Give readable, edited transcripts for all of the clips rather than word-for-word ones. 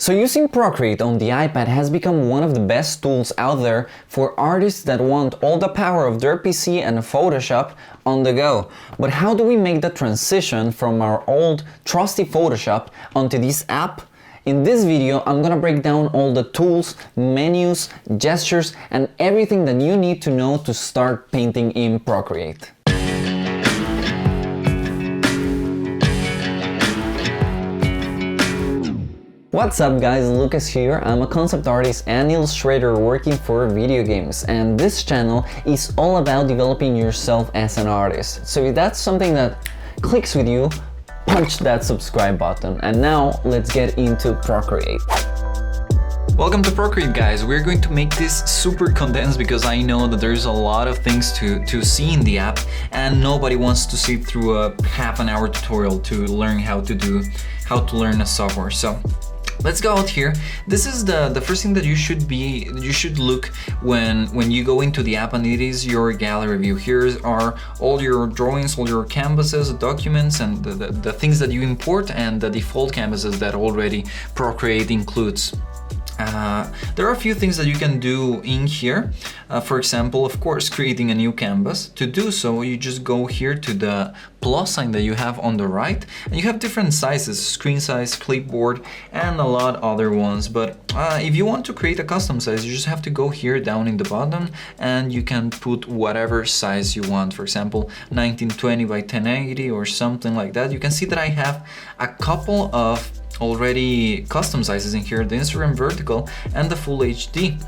So using ProCreate on the iPad has become one of the best tools out there for artists that want all the power of their PC and Photoshop on the go. But how do we make the transition from our old trusty Photoshop onto this app? In this video, I'm gonna break down all the tools, menus, gestures, and everything that you need to know to start painting in ProCreate. What's up guys, Lucas here. I'm a concept artist and illustrator working for video games, and this channel is all about developing yourself as an artist. So if that's something that clicks with you, punch that subscribe button. And now let's get into ProCreate. Welcome to ProCreate guys. We're going to make this super condensed because I know that there's a lot of things to see in the app and nobody wants to sit through a half an hour tutorial to learn how to learn a software. So let's go out here. This is the first thing that you should look when you go into the app, and it is your gallery view. Here are all your drawings, all your canvases, documents, and the things that you import, and the default canvases that already ProCreate includes. There are a few things that you can do in here. For example, of course, creating a new canvas. To do so, you just go here to the plus sign that you have on the right, and you have different sizes: screen size, clipboard, and a lot other ones. But if you want to create a custom size, you just have to go here down in the bottom, and you can put whatever size you want. For example, 1920 by 1080 or something like that. You can see that I have a couple of already custom sizes in here, the Instagram vertical and the full HD.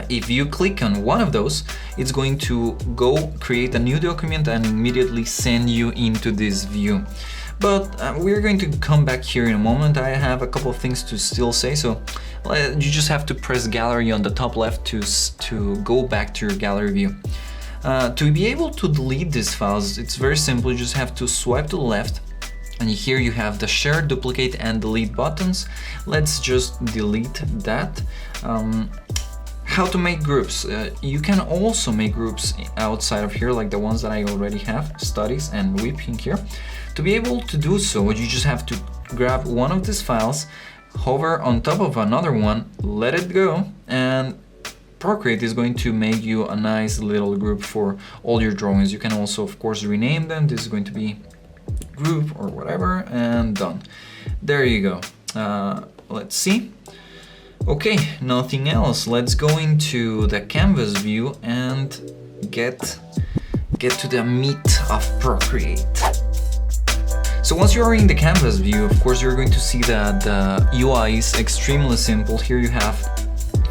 If you click on one of those, it's going to go create a new document and immediately send you into this view. But we're going to come back here in a moment. I have a couple of things to still say, so you just have to press gallery on the top left to go back to your gallery view. To be able to delete these files, it's very simple. You just have to swipe to the left, and here you have the share, duplicate, and delete buttons. Let's just delete that. How to make groups. You can also make groups outside of here, like the ones that I already have, studies and whip in here. To be able to do so, you just have to grab one of these files, hover on top of another one, let it go, and ProCreate is going to make you a nice little group for all your drawings. You can also, of course, rename them. This is going to be group or whatever, and done. There you go. Let's see. Okay, nothing else. Let's go into the canvas view and get to the meat of ProCreate. So once you are in the canvas view, of course, you're going to see that the UI is extremely simple. Here you have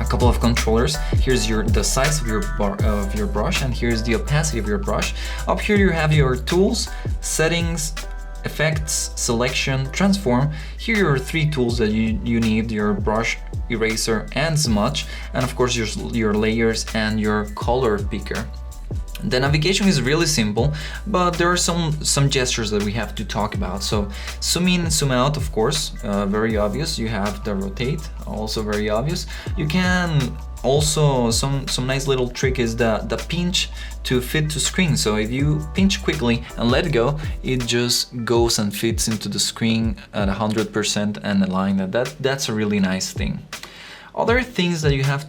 a couple of controllers. Here's the size of your brush, and here's the opacity of your brush. Up here you have your tools, settings, effects, selection, transform. Here are three tools that you need: your brush, eraser, and smudge, and of course your layers and your color picker. The navigation is really simple, but there are some gestures that we have to talk about. So zoom in, zoom out, of course, very obvious. You have the rotate, also very obvious. You can also, some nice little trick is the pinch to fit to screen. So if you pinch quickly and let go, it just goes and fits into the screen at 100% and align. That's a really nice thing. Other things that you have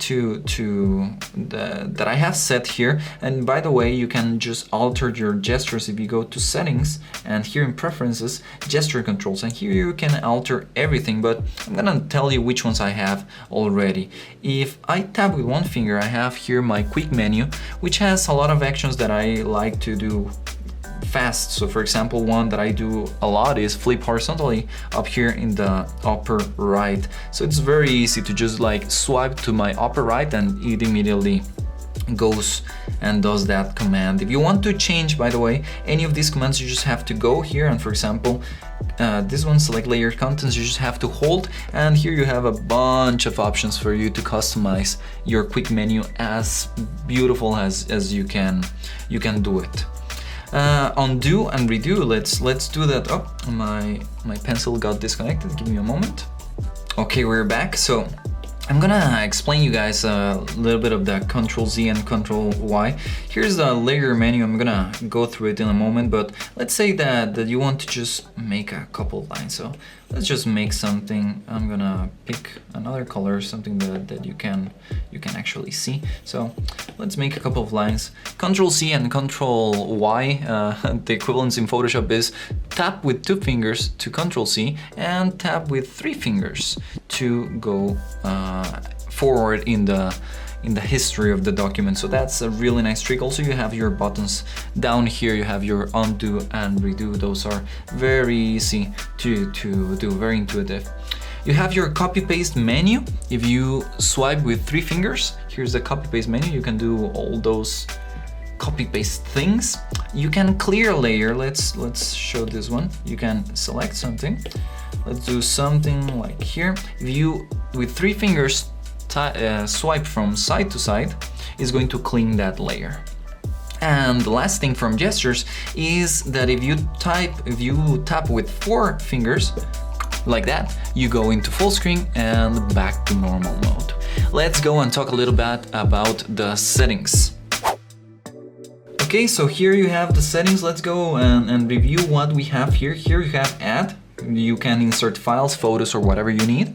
that I have set here, and by the way, you can just alter your gestures if you go to settings, and here in preferences, gesture controls, and here you can alter everything, but I'm gonna tell you which ones I have already. If I tap with one finger, I have here my quick menu, which has a lot of actions that I like to do fast. So for example, one that I do a lot is flip horizontally up here in the upper right. So it's very easy to just like swipe to my upper right and it immediately goes and does that command. If you want to change, by the way, any of these commands, you just have to go here, and for example, this one, select layer contents, you just have to hold, and here you have a bunch of options for you to customize your quick menu as beautiful as you can do it. Undo and redo. Let's do that. Oh, my pencil got disconnected. Give me a moment. Okay, we're back. So I'm gonna explain you guys a little bit of the Control Z and Control Y. Here's the layer menu. I'm gonna go through it in a moment, but let's say that you want to just make a couple lines. So let's just make something. I'm gonna pick another color, something that you can actually see. So let's make a couple of lines. Control C and Control Y, the equivalence in Photoshop is tap with 2 fingers to Control C and tap with 3 fingers to go forward in the history of the document. So that's a really nice trick. Also, you have your buttons down here. You have your undo and redo. Those are very easy to do, very intuitive. You have your copy paste menu. If you swipe with 3 fingers, here's the copy paste menu. You can do all those copy paste things. You can clear a layer. Let's show this one. You can select something. Let's do something like here. If you, with 3 fingers, swipe from side to side, is going to clean that layer. And the last thing from gestures is that if you tap with 4 fingers, like that, you go into full screen and back to normal mode. Let's go and talk a little bit about the settings. Okay, so here you have the settings. Let's go and review what we have here. Here you have add. You can insert files, photos, or whatever you need.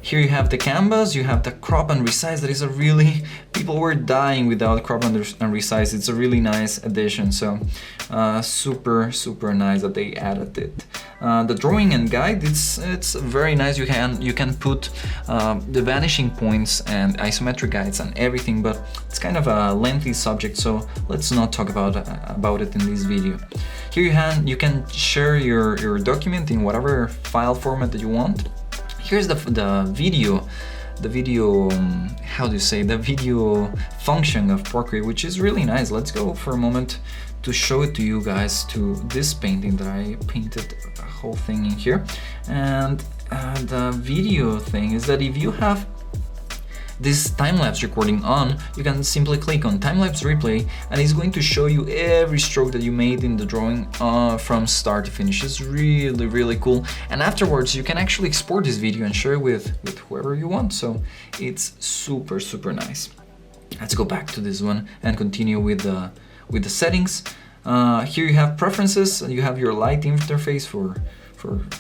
Here you have the canvas, you have the crop and resize. That is a really, people were dying without crop and resize. It's a really nice addition. So super nice that they added it. The drawing and guide, it's very nice. You can put the vanishing points and isometric guides and everything, but it's kind of a lengthy subject, so let's not talk about it in this video. Here you can share your document in whatever file format that you want. Here's the video, how do you say, the video function of ProCreate, which is really nice. Let's go for a moment to show it to you guys, to this painting that I painted a whole thing in here. And the video thing is that if you have this time-lapse recording on, you can simply click on time-lapse replay and it's going to show you every stroke that you made in the drawing from start to finish. It's really cool. And afterwards you can actually export this video and share it with whoever you want. So it's super nice. Let's go back to this one and continue with the settings. Here you have preferences. You have your light interface for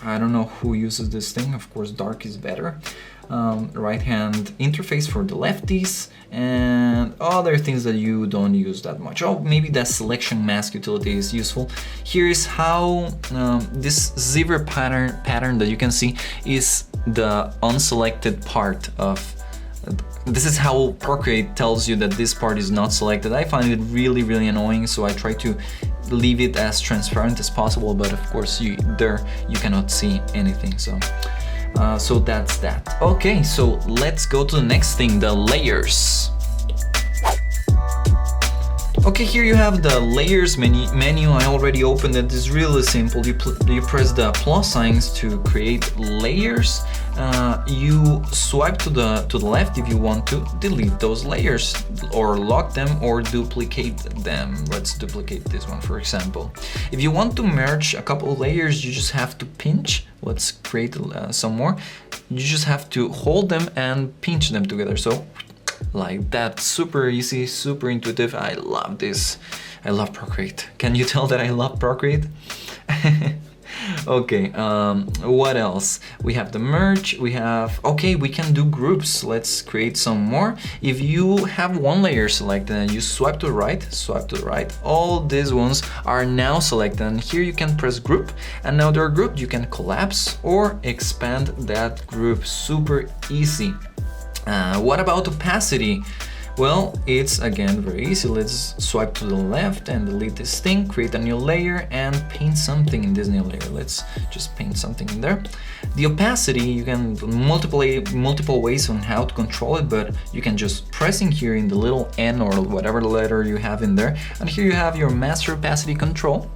I don't know who uses this thing. Of course, dark is better. Right hand interface for the lefties and other things that you don't use that much. Oh, maybe that selection mask utility is useful. Here is how this zebra pattern that you can see is the unselected part of. This is how ProCreate tells you that this part is not selected. I find it really annoying, so I try to leave it as transparent as possible, but of course you cannot see anything. So that's that. Okay, so let's go to the next thing, the layers. Okay, here you have the layers menu. I already opened it. It's really simple. You press the plus signs to create layers. You swipe to the left if you want to delete those layers or lock them or duplicate them. Let's duplicate this one, for example. If you want to merge a couple of layers, you just have to pinch. Let's create some more. You just have to hold them and pinch them together. So like that, super easy, super intuitive. I love this. I love ProCreate. Can you tell that I love ProCreate? Okay, what else? We have the merge, we can do groups. Let's create some more. If you have one layer selected and you swipe to the right, all these ones are now selected, and here you can press group, and now they're grouped. You can collapse or expand that group, super easy. What about opacity? Well, it's again very easy. Let's swipe to the left and delete this thing, create a new layer and paint something in this new layer. Let's just paint something in there. The opacity, you can multiple ways on how to control it, but you can just press in here in the little N or whatever letter you have in there, and here you have your master opacity control.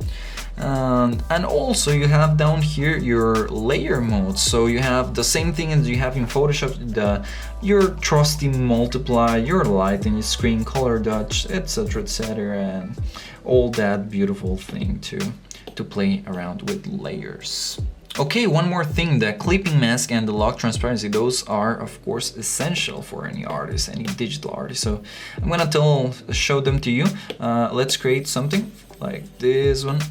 And also you have down here your layer modes. So you have the same thing as you have in Photoshop, your trusty multiply, your lighting, screen color dodge, etc, and all that beautiful thing to play around with layers. Okay, one more thing, the clipping mask and the lock transparency, those are of course essential for any artist, any digital artist. So I'm gonna show them to you. Let's create something like this one.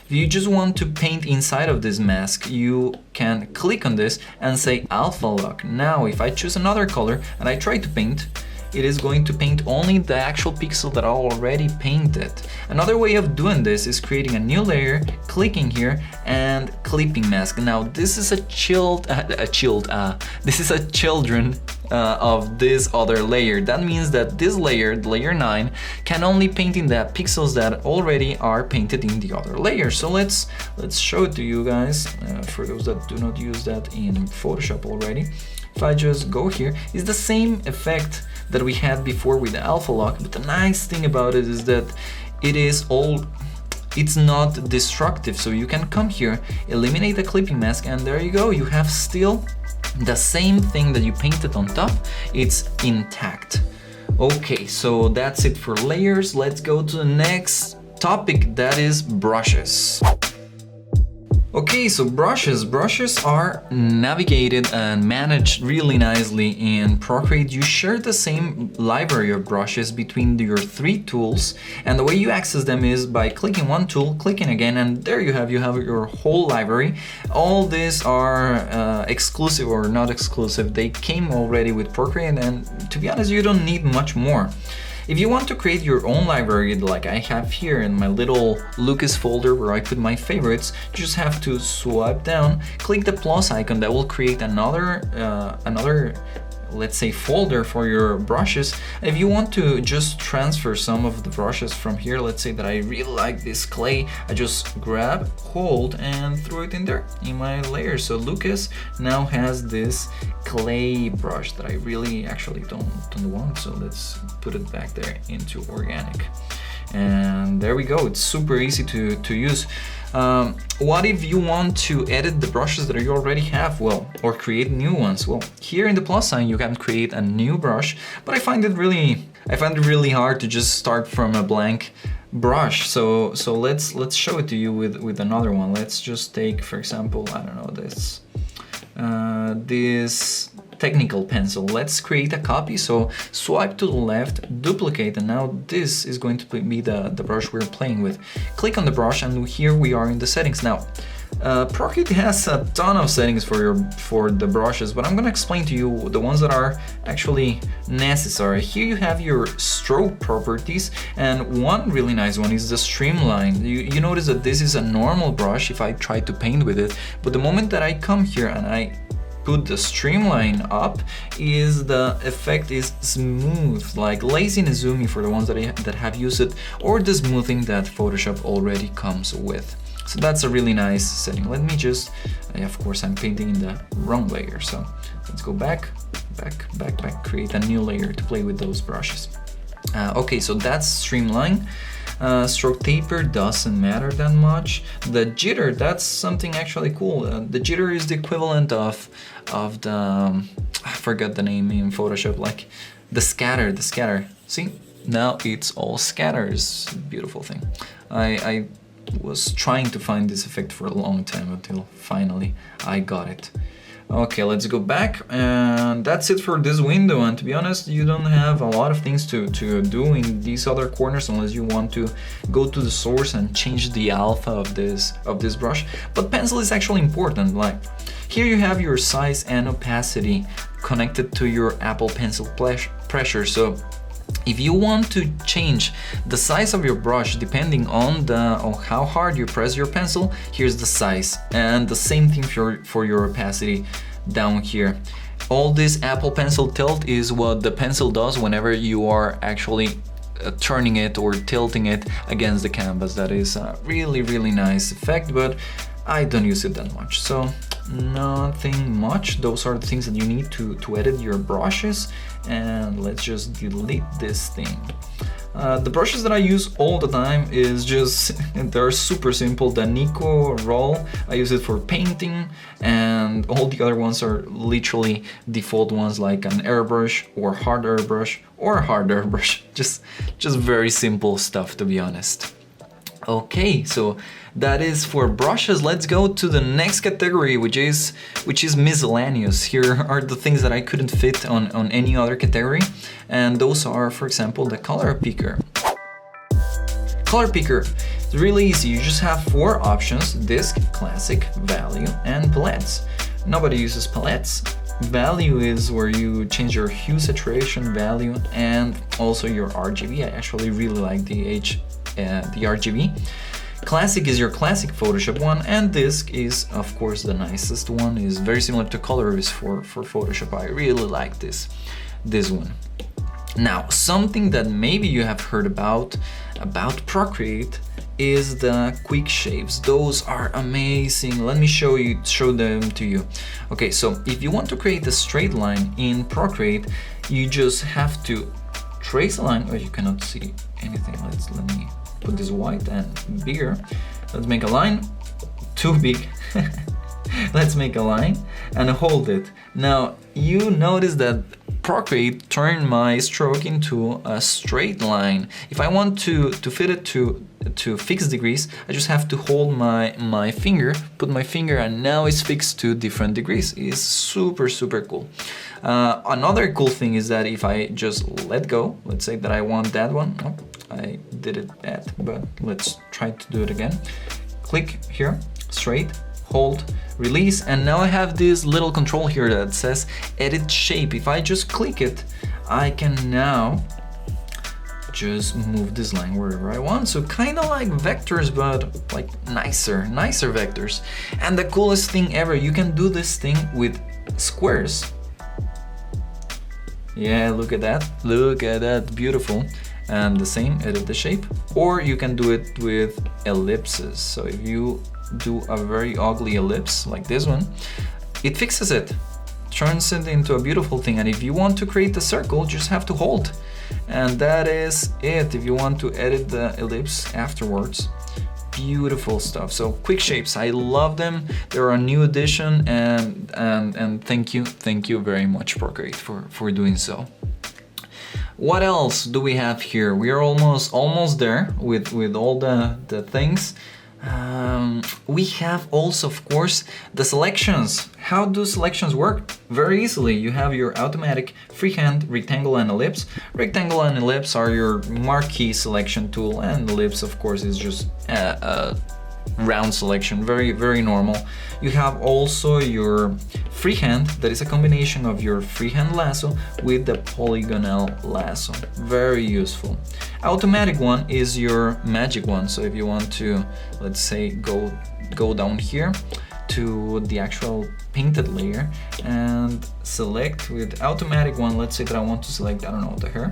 If you just want to paint inside of this mask, you can click on this and say alpha lock. Now if I choose another color and I try to paint, it is going to paint only the actual pixel that I already painted. Another way of doing this is creating a new layer, clicking here, and clipping mask. Now this is this is a children of this other layer. That means that this layer, layer 9, can only paint in the pixels that already are painted in the other layer. So let's show it to you guys, for those that do not use that in Photoshop already. If I just go here, it's the same effect that we had before with the alpha lock, but the nice thing about it is that it's not destructive. So you can come here, eliminate the clipping mask, and there you go, you have still the same thing that you painted on top, it's intact. Okay, so that's it for layers. Let's go to the next topic, that is brushes. Okay, so brushes are navigated and managed really nicely in ProCreate. You share the same library of brushes between your 3 tools, and the way you access them is by clicking one tool, clicking again, and there you have your whole library. All these are exclusive or not exclusive. They came already with ProCreate, and to be honest, you don't need much more. If you want to create your own library like I have here in my little Lucas folder where I put my favorites, you just have to swipe down, click the plus icon, that will create another let's say folder for your brushes. If you want to just transfer some of the brushes from here, let's say that I really like this clay, I just grab, hold, and throw it in there in my layer. So Lucas now has this clay brush that I really actually don't want, so let's put it back there into organic. And there we go, it's super easy to use. What if you want to edit the brushes that you already have, well, or create new ones? Well, here in the plus sign you can create a new brush, but I find it really hard to just start from a blank brush. So let's show it to you with another one. Let's just take, for example, I don't know, this technical pencil. Let's create a copy. So swipe to the left, duplicate, and now this is going to be the brush we're playing with. Click on the brush, and here we are in the settings. Now ProCreate has a ton of settings for the brushes, but I'm gonna explain to you the ones that are actually necessary. Here you have your stroke properties, and one really nice one is the streamline. You notice that this is a normal brush if I try to paint with it, but the moment that I come here and I put the streamline up, the effect is smooth, like lazy and zoomy for the ones that have used it, or the smoothing that Photoshop already comes with. So that's a really nice setting. Let me just, of course I'm painting in the wrong layer, so let's go back, create a new layer to play with those brushes. Okay, so that's streamline. Stroke taper doesn't matter that much. The jitter, that's something actually cool. The jitter is the equivalent of the, I forgot the name in Photoshop, like the scatter. See, now it's all scatters. Beautiful thing. I was trying to find this effect for a long time until finally I got it. Okay, let's go back, and that's it for this window. And to be honest, you don't have a lot of things to do in these other corners unless you want to go to the source and change the alpha of this brush. But pencil is actually important. Like here you have your size and opacity connected to your Apple Pencil pressure. So if you want to change the size of your brush depending on how hard you press your pencil, here's the size, and the same thing for your opacity down here. All this Apple Pencil tilt is what the pencil does whenever you are actually turning it or tilting it against the canvas. That is a really nice effect, but I don't use it that much, so nothing much. Those are the things that you need to edit your brushes, and let's just delete this thing. The brushes that I use all the time is just, they're super simple. The Nico roll, I use it for painting, and all the other ones are literally default ones like an airbrush or hard airbrush or a hard airbrush. Just very simple stuff, to be honest. Okay, so that is for brushes. Let's go to the next category, which is miscellaneous. Here are the things that I couldn't fit on any other category, and those are, for example, the color picker. Color picker, it's really easy. You just have 4 options: disc, classic, value, and palettes. Nobody uses palettes. Value is where you change your hue, saturation, value, and also your RGB. I actually really like the RGB. Classic is your classic Photoshop one, and disc is, of course, the nicest one. Is very similar to colors for Photoshop. I really like this one. Now, something that maybe you have heard about ProCreate is the quick shapes. Those are amazing. Let me show them to you. Okay, so if you want to create a straight line in ProCreate, you just have to trace a line. Oh, you cannot see anything. Let me put this white and bigger. Let's make a line. Too big. Let's make a line and hold it. Now you notice that ProCreate turned my stroke into a straight line. If I want to fit it to fixed degrees, I just have to hold my finger, put my finger, and now it's fixed to different degrees. It's super cool. Another cool thing is that if I just let go, let's say that I want that one. Oh, I did it bad, but let's try to do it again. Click here, straight, hold, release, and now I have this little control here that says edit shape. If I just click it, I can now just move this line wherever I want. So kind of like vectors, but like nicer vectors. And the coolest thing ever, you can do this thing with squares. Yeah, look at that, beautiful. And the same, edit the shape. Or you can do it with ellipses. So if you do a very ugly ellipse like this one, it fixes it, turns it into a beautiful thing. And if you want to create a circle, just have to hold, and that is it. If you want to edit the ellipse afterwards, beautiful stuff. So quick shapes, I love them. They're a new addition, and thank you very much, ProCreate, for doing so. What else do we have here? We are almost there with all the things. We have also, of course, the selections. How do selections work? Very easily. You have your automatic freehand, rectangle, and ellipse. Rectangle and ellipse are your marquee selection tool, and ellipse, of course, is just a round selection, very normal. You have also your freehand, that is a combination of your freehand lasso with the polygonal lasso. Very useful. Automatic one is your magic one. So if you want to, let's say, go down here to the actual painted layer and select with automatic one, let's say that I want to select, I don't know, the hair.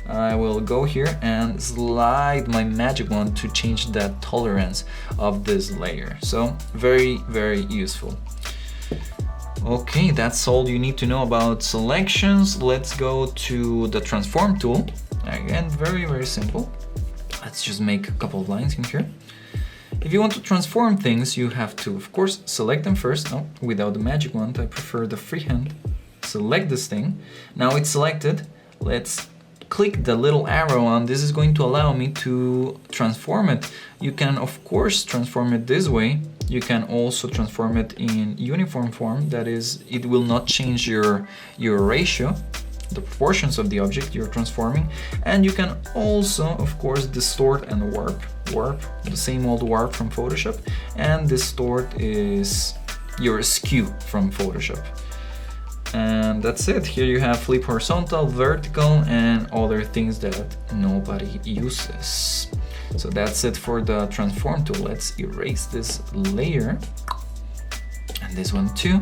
I will go here and slide my magic wand to change the tolerance of this layer. So very useful. Okay, that's all you need to know about selections. Let's go to the transform tool. Again, very simple. Let's just make a couple of lines in here. If you want to transform things, you have to, of course, select them first. No, without the magic wand, I prefer the freehand. Select this thing. Now it's selected. Let's click the little arrow on. This is going to allow me to transform it. You can, of course, transform it this way. You can also transform it in uniform form. That is, it will not change your ratio, the proportions of the object you're transforming. And you can also, of course, distort and warp, the same old warp from Photoshop. And distort is your skew from Photoshop. And that's it. Here you have flip horizontal, vertical, and other things that nobody uses. So that's it for the transform tool. Let's erase this layer and this one too.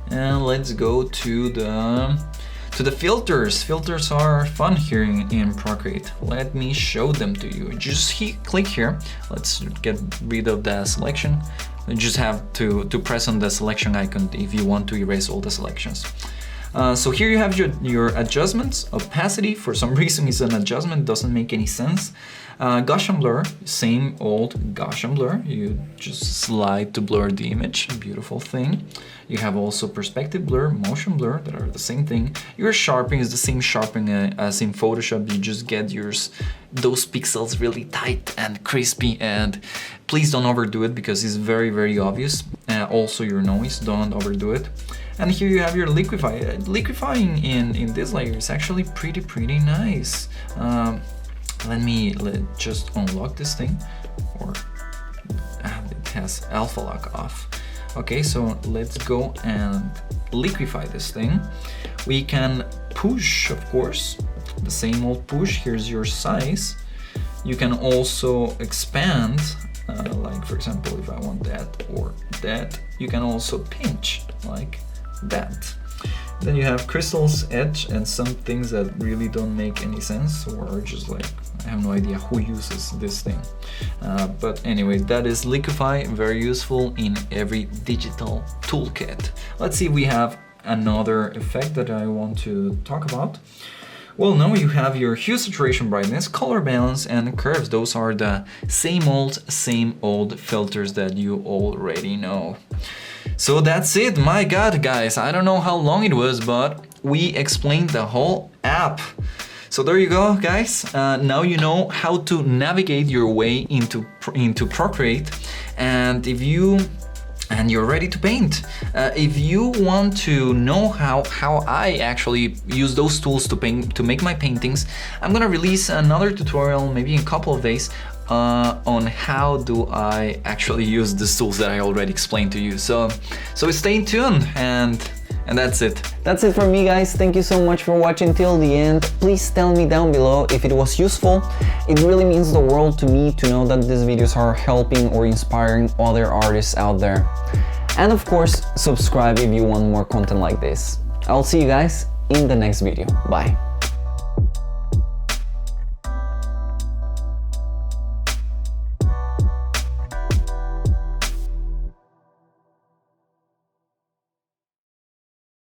And let's go to the filters. Filters are fun here in ProCreate. Let me show them to you. Just click here. Let's get rid of the selection. You just have to press on the selection icon if you want to erase all the selections. So here you have your adjustments. Opacity, for some reason, is an adjustment, doesn't make any sense. Gaussian blur, same old Gaussian blur. You just slide to blur the image, beautiful thing. You have also perspective blur, motion blur, that are the same thing. Your sharpening is the same sharpening as in Photoshop. You just get those pixels really tight and crispy, and please don't overdo it because it's very, very obvious. Also your noise, don't overdo it. And here you have your liquify. Liquifying in this layer is actually pretty nice. Let me just unlock this thing, or it has alpha lock off. Okay, so let's go and liquify this thing. We can push, of course, the same old push. Here's your size. You can also expand, like for example, if I want that or that, you can also pinch like that. Then you have crystals, edge, and some things that really don't make any sense, or are just like, I have no idea who uses this thing. But anyway, that is Liquify, very useful in every digital toolkit. Let's see if we have another effect that I want to talk about. Well, now you have your hue, saturation, brightness, color balance, and curves. Those are the same old filters that you already know. So that's it. My God, guys, I don't know how long it was, but we explained the whole app. So there you go, guys. Now you know how to navigate your way into ProCreate, and you're ready to paint. If you want to know how I actually use those tools to make my paintings, I'm gonna release another tutorial maybe in a couple of days on how do I actually use these tools that I already explained to you. So stay tuned, and that's it. That's it from me, guys. Thank you so much for watching till the end. Please tell me down below if it was useful. It really means the world to me to know that these videos are helping or inspiring other artists out there. And of course, subscribe if you want more content like this. I'll see you guys in the next video. Bye.